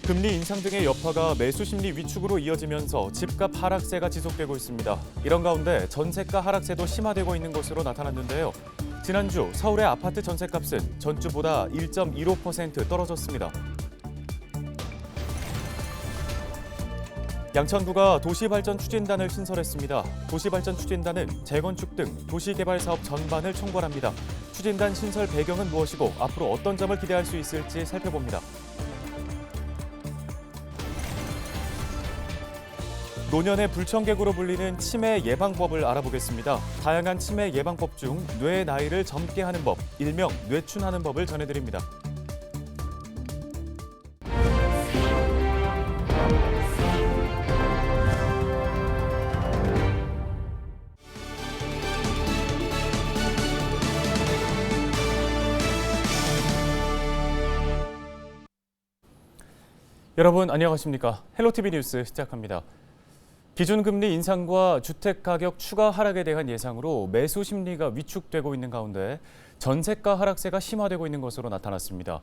금리 인상 등의 여파가 매수 심리 위축으로 이어지면서 집값 하락세가 지속되고 있습니다. 이런 가운데 전세가 하락세도 심화되고 있는 것으로 나타났는데요. 지난주 서울의 아파트 전세값은 전주보다 1.15% 떨어졌습니다. 양천구가 도시발전 추진단을 신설했습니다. 도시발전 추진단은 재건축 등 도시개발 사업 전반을 총괄합니다. 추진단 신설 배경은 무엇이고 앞으로 어떤 점을 기대할 수 있을지 살펴봅니다. 노년의 불청객으로 불리는 치매 예방법을 알아보겠습니다. 다양한 치매 예방법 중 뇌의 나이를 젊게 하는 법, 일명 뇌춘하는 법을 전해드립니다. 여러분 안녕하십니까? 헬로티비 뉴스 시작합니다. 기준금리 인상과 주택가격 추가 하락에 대한 예상으로 매수 심리가 위축되고 있는 가운데 전세가 하락세가 심화되고 있는 것으로 나타났습니다.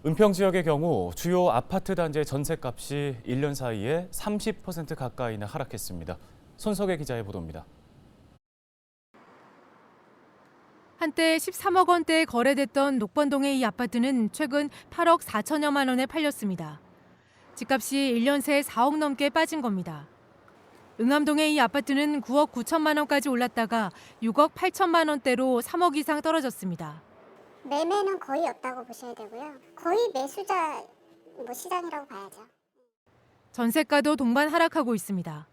은평 지역의 경우 주요 아파트 단지의 전세값이 1년 사이에 30% 가까이나 하락했습니다. 손석의 기자의 보도입니다. 한때 13억 원대에 거래됐던 녹번동의 이 아파트는 최근 8억 4천여만 원에 팔렸습니다. 집값이 1년 새 4억 넘게 빠진 겁니다. 응암동의 이 아파트는 9억 9천만 원까지 올랐다가 6억 8천만 원대로 3억 이상 떨어졌습니다. 매매는 거의 없다고 보셔야 되고요. 거의 매수자 시장이라고 봐야죠. 전세가도 동반 하락하고 있습니다.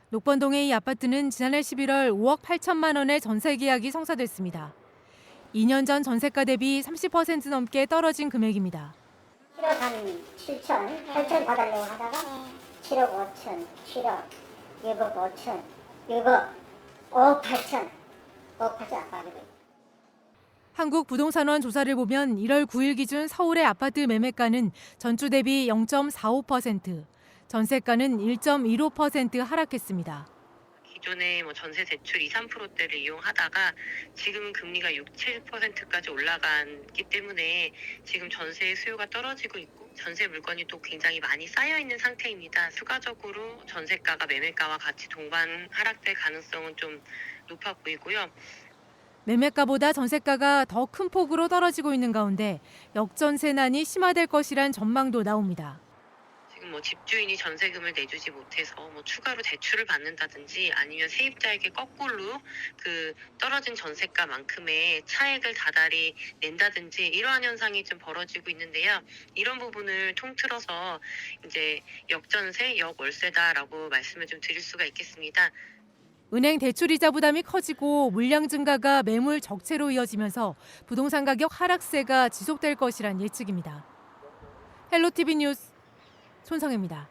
녹번동의 이 아파트는 지난해 11월 5억 8천만 원의 전세 계약이 성사됐습니다. 2년 전 전세가 대비 30% 넘게 떨어진 금액입니다. 7억 한 7천, 8천 받으려고 하다가 7억 5천, 7억, 6억 5천, 6억, 5억 8천, 5억 8천 안 빠지고 있어요. 한국부동산원 조사를 보면 1월 9일 기준 서울의 아파트 매매가는 전주 대비 0.45%, 전세가는 1.15% 하락했습니다. 기존에 전세 대출 2, 3%대를 이용하다가 지금은 금리가 6, 7%까지 올라갔기 때문에 지금 전세의 수요가 떨어지고 있고 전세 물건이 또 굉장히 많이 쌓여 있는 상태입니다. 추가적으로 전세가가 매매가와 같이 동반 하락될 가능성은 좀 높아 보이고요. 매매가보다 전세가가 더 큰 폭으로 떨어지고 있는 가운데 역전세난이 심화될 것이란 전망도 나옵니다. 지금 집주인이 전세금을 내주지 못해서 추가로 대출을 받는다든지 아니면 세입자에게 거꾸로 그 떨어진 전세가만큼의 차액을 다달이 낸다든지 이러한 현상이 좀 벌어지고 있는데요. 이런 부분을 통틀어서 이제 역전세, 역월세다라고 말씀을 좀 드릴 수가 있겠습니다. 은행 대출이자 부담이 커지고 물량 증가가 매물 적체로 이어지면서 부동산 가격 하락세가 지속될 것이란 예측입니다. 헬로티비 뉴스 손성혜입니다.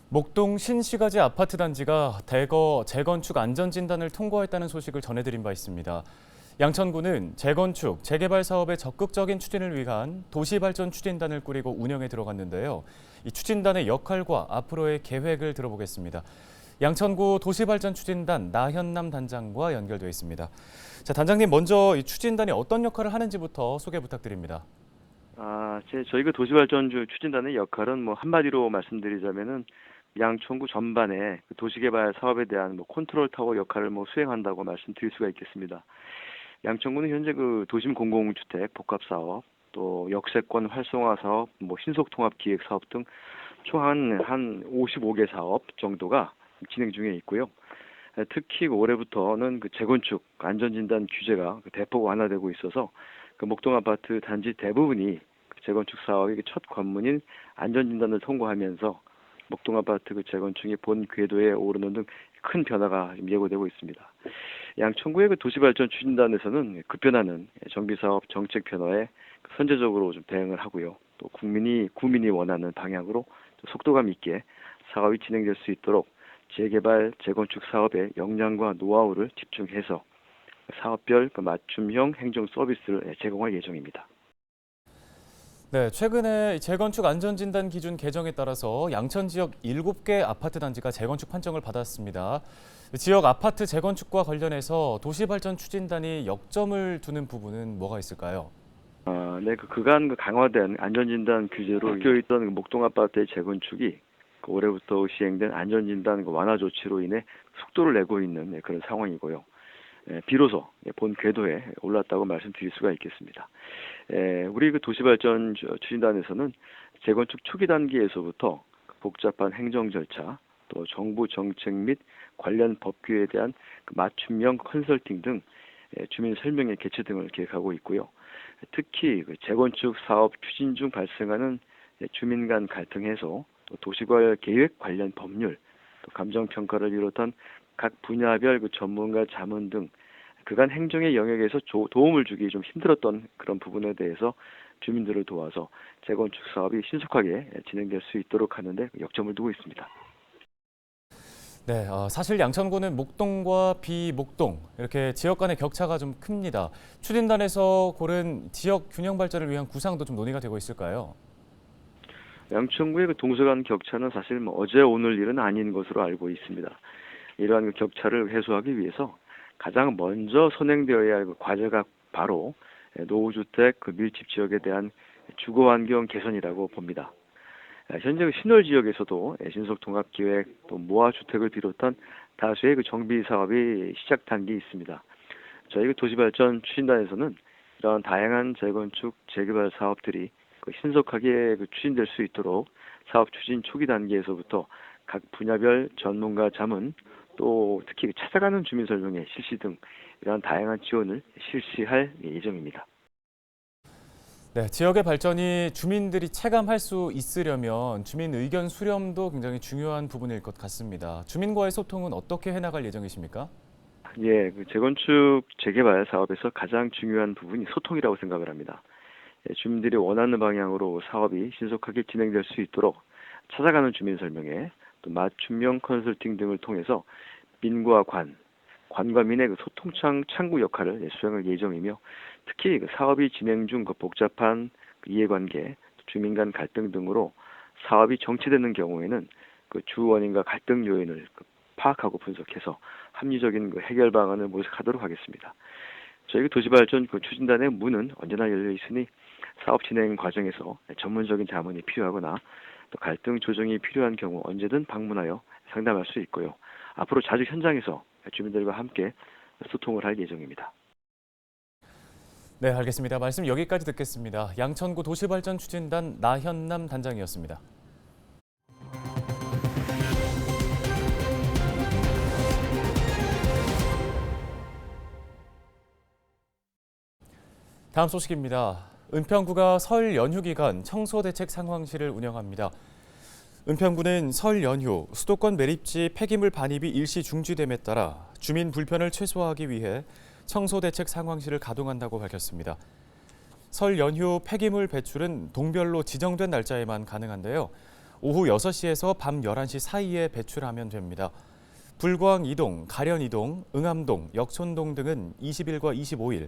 목동 신시가지 아파트 단지가 대거 재건축 안전진단을 통과했다는 소식을 전해드린 바 있습니다. 양천구는 재건축, 재개발 사업의 적극적인 추진을 위한 도시발전 추진단을 꾸리고 운영에 들어갔는데요. 이 추진단의 역할과 앞으로의 계획을 들어보겠습니다. 양천구 도시발전 추진단 나현남 단장과 연결되어 있습니다. 자, 단장님 먼저 이 추진단이 어떤 역할을 하는지부터 소개 부탁드립니다. 저희가 도시발전 추진단의 역할은 한마디로 말씀드리자면은 양천구 전반의 도시개발 사업에 대한 컨트롤 타워 역할을 수행한다고 말씀드릴 수가 있겠습니다. 양천구는 현재 도심 공공주택 복합 사업, 또 역세권 활성화 사업, 신속통합 기획 사업 등 총 한 55개 사업 정도가 진행 중에 있고요. 특히 올해부터는 재건축 안전진단 규제가 대폭 완화되고 있어서 목동 아파트 단지 대부분이 재건축 사업의 첫 관문인 안전진단을 통과하면서 목동 아파트 재건축이 본 궤도에 오르는 등 큰 변화가 예고되고 있습니다. 양천구의 도시발전 추진단에서는 급변하는 정비사업 정책 변화에 선제적으로 대응을 하고요. 또 구민이 원하는 방향으로 속도감 있게 사업이 진행될 수 있도록 재개발, 재건축 사업의 역량과 노하우를 집중해서 사업별 맞춤형 행정 서비스를 제공할 예정입니다. 네, 최근에 재건축 안전진단 기준 개정에 따라서 양천 지역 7개 아파트 단지가 재건축 판정을 받았습니다. 지역 아파트 재건축과 관련해서 도시발전 추진단이 역점을 두는 부분은 뭐가 있을까요? 네, 그간 강화된 안전진단 규제로 묶여 있던 목동 아파트의 재건축이 올해부터 시행된 안전진단 완화 조치로 인해 속도를 내고 있는 그런 상황이고요. 비로소 본 궤도에 올랐다고 말씀드릴 수가 있겠습니다. 우리 도시발전 추진단에서는 재건축 초기 단계에서부터 복잡한 행정 절차, 또 정부 정책 및 관련 법규에 대한 맞춤형 컨설팅 등 주민 설명회 개최 등을 계획하고 있고요. 특히 재건축 사업 추진 중 발생하는 주민 간 갈등 해소, 또 도시개발 계획 관련 법률, 또 감정 평가를 비롯한 각 분야별 전문가 자문 등 그간 행정의 영역에서 도움을 주기 좀 힘들었던 그런 부분에 대해서 주민들을 도와서 재건축 사업이 신속하게 진행될 수 있도록 하는데 역점을 두고 있습니다. 네, 사실 양천구는 목동과 비목동 이렇게 지역 간의 격차가 좀 큽니다. 추진단에서 고른 지역 균형 발전을 위한 구상도 좀 논의가 되고 있을까요? 양천구의 동서 간 격차는 사실 어제 오늘 일은 아닌 것으로 알고 있습니다. 이러한 격차를 해소하기 위해서 가장 먼저 선행되어야 할 과제가 바로 노후주택 밀집 지역에 대한 주거환경 개선이라고 봅니다. 현재 신월 지역에서도 신속통합기획, 또 모아주택을 비롯한 다수의 정비 사업이 시작 단계에 있습니다. 저희 도시발전 추진단에서는 이런 다양한 재건축, 재개발 사업들이 신속하게 추진될 수 있도록 사업 추진 초기 단계에서부터 각 분야별 전문가 자문, 또 특히 찾아가는 주민 설명회 실시 등 이러한 다양한 지원을 실시할 예정입니다. 네, 지역의 발전이 주민들이 체감할 수 있으려면 주민 의견 수렴도 굉장히 중요한 부분일 것 같습니다. 주민과의 소통은 어떻게 해나갈 예정이십니까? 예, 재건축 재개발 사업에서 가장 중요한 부분이 소통이라고 생각을 합니다. 주민들이 원하는 방향으로 사업이 신속하게 진행될 수 있도록 찾아가는 주민 설명회, 또 맞춤형 컨설팅 등을 통해서 민과 관과 민의 소통 창구 역할을 수행할 예정이며, 특히 사업이 진행 중 복잡한 이해관계, 주민 간 갈등 등으로 사업이 정체되는 경우에는 주 원인과 갈등 요인을 파악하고 분석해서 합리적인 해결 방안을 모색하도록 하겠습니다. 저희 도시발전 추진단의 문은 언제나 열려 있으니 사업 진행 과정에서 전문적인 자문이 필요하거나 또 갈등 조정이 필요한 경우 언제든 방문하여 상담할 수 있고요. 앞으로 자주 현장에서 주민들과 함께 소통을 할 예정입니다. 네, 알겠습니다. 말씀 여기까지 듣겠습니다. 양천구 도시발전 추진단 나현남 단장이었습니다. 다음 소식입니다. 은평구가 설 연휴 기간 청소대책 상황실을 운영합니다. 은평구는 설 연휴 수도권 매립지 폐기물 반입이 일시 중지됨에 따라 주민 불편을 최소화하기 위해 청소대책 상황실을 가동한다고 밝혔습니다. 설 연휴 폐기물 배출은 동별로 지정된 날짜에만 가능한데요. 오후 6시에서 밤 11시 사이에 배출하면 됩니다. 불광 2동, 가련 2동, 응암동, 역촌동 등은 20일과 25일,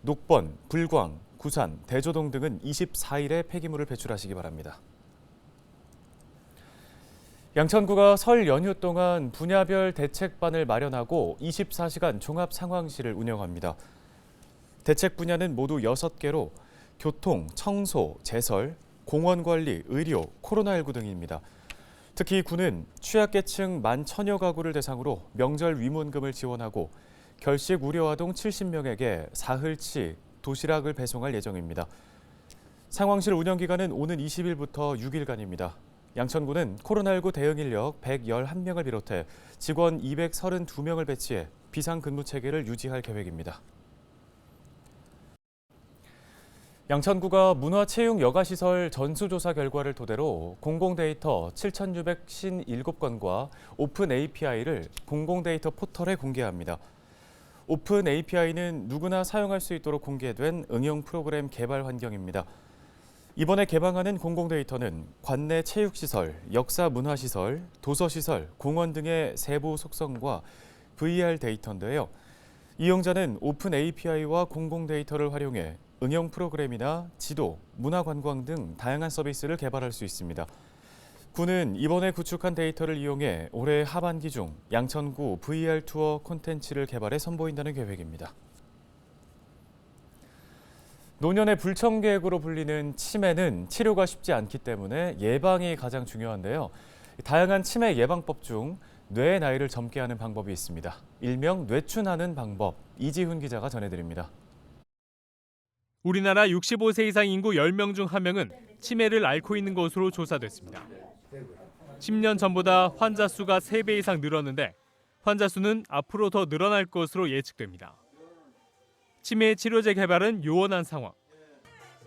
녹번, 불광, 구산, 대조동 등은 24일에 폐기물을 배출하시기 바랍니다. 양천구가 설 연휴 동안 분야별 대책반을 마련하고 24시간 종합 상황실을 운영합니다. 대책 분야는 모두 6개로 교통, 청소, 제설, 공원관리, 의료, 코로나19 등입니다. 특히 구는 취약계층 11,000여 가구를 대상으로 명절 위문금을 지원하고 결식 우려 아동 70명에게 사흘치 도시락을 배송할 예정입니다. 상황실 운영 기간은 오는 20일부터 6일간입니다. 양천구는 코로나19 대응 인력 111명을 비롯해 직원 232명을 배치해 비상근무 체계를 유지할 계획입니다. 양천구가 문화체육 여가시설 전수조사 결과를 토대로 공공데이터 7,657건과 오픈 API를 공공데이터 포털에 공개합니다. 오픈 API는 누구나 사용할 수 있도록 공개된 응용 프로그램 개발 환경입니다. 이번에 개방하는 공공데이터는 관내 체육시설, 역사문화시설, 도서시설, 공원 등의 세부 속성과 VR 데이터인데요. 이용자는 오픈 API와 공공데이터를 활용해 응용 프로그램이나 지도, 문화관광 등 다양한 서비스를 개발할 수 있습니다. 군은 이번에 구축한 데이터를 이용해 올해 하반기 중 양천구 VR 투어 콘텐츠를 개발해 선보인다는 계획입니다. 노년의 불청객으로 불리는 치매는 치료가 쉽지 않기 때문에 예방이 가장 중요한데요. 다양한 치매 예방법 중 뇌의 나이를 젊게 하는 방법이 있습니다. 일명 뇌춘하는 방법, 이지훈 기자가 전해드립니다. 우리나라 65세 이상 인구 10명 중 1명은 치매를 앓고 있는 것으로 조사됐습니다. 10년 전보다 환자 수가 3배 이상 늘었는데 환자 수는 앞으로 더 늘어날 것으로 예측됩니다. 치매 치료제 개발은 요원한 상황.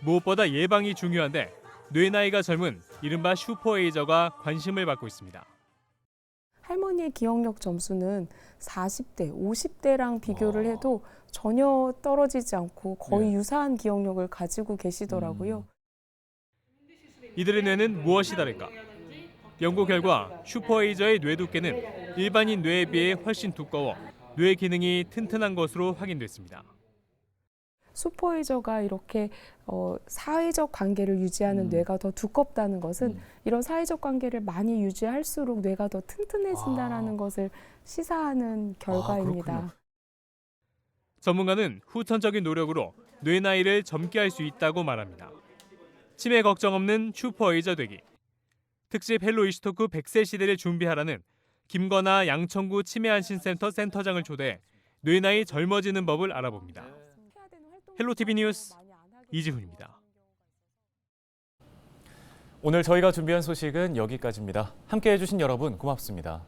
무엇보다 예방이 중요한데 뇌 나이가 젊은 이른바 슈퍼에이저가 관심을 받고 있습니다. 할머니의 기억력 점수는 40대, 50대랑 비교를 해도 전혀 떨어지지 않고 거의 유사한 기억력을 가지고 계시더라고요. 이들의 뇌는 무엇이 다를까? 연구 결과 슈퍼에이저의 뇌 두께는 일반인 뇌에 비해 훨씬 두꺼워 뇌 기능이 튼튼한 것으로 확인됐습니다. 슈퍼에이저가 이렇게 사회적 관계를 유지하는 뇌가 더 두껍다는 것은 이런 사회적 관계를 많이 유지할수록 뇌가 더 튼튼해진다는 것을 시사하는 결과입니다. 전문가는 후천적인 노력으로 뇌 나이를 젊게 할 수 있다고 말합니다. 치매 걱정 없는 슈퍼에이저 되기. 특집 헬로 이슈토크 100세 시대를 준비하라는 김건아 양천구 치매안심센터 센터장을 초대해 뇌 나이 젊어지는 법을 알아봅니다. 헬로티비 뉴스 이지훈입니다. 오늘 저희가 준비한 소식은 여기까지입니다. 함께해 주신 여러분 고맙습니다.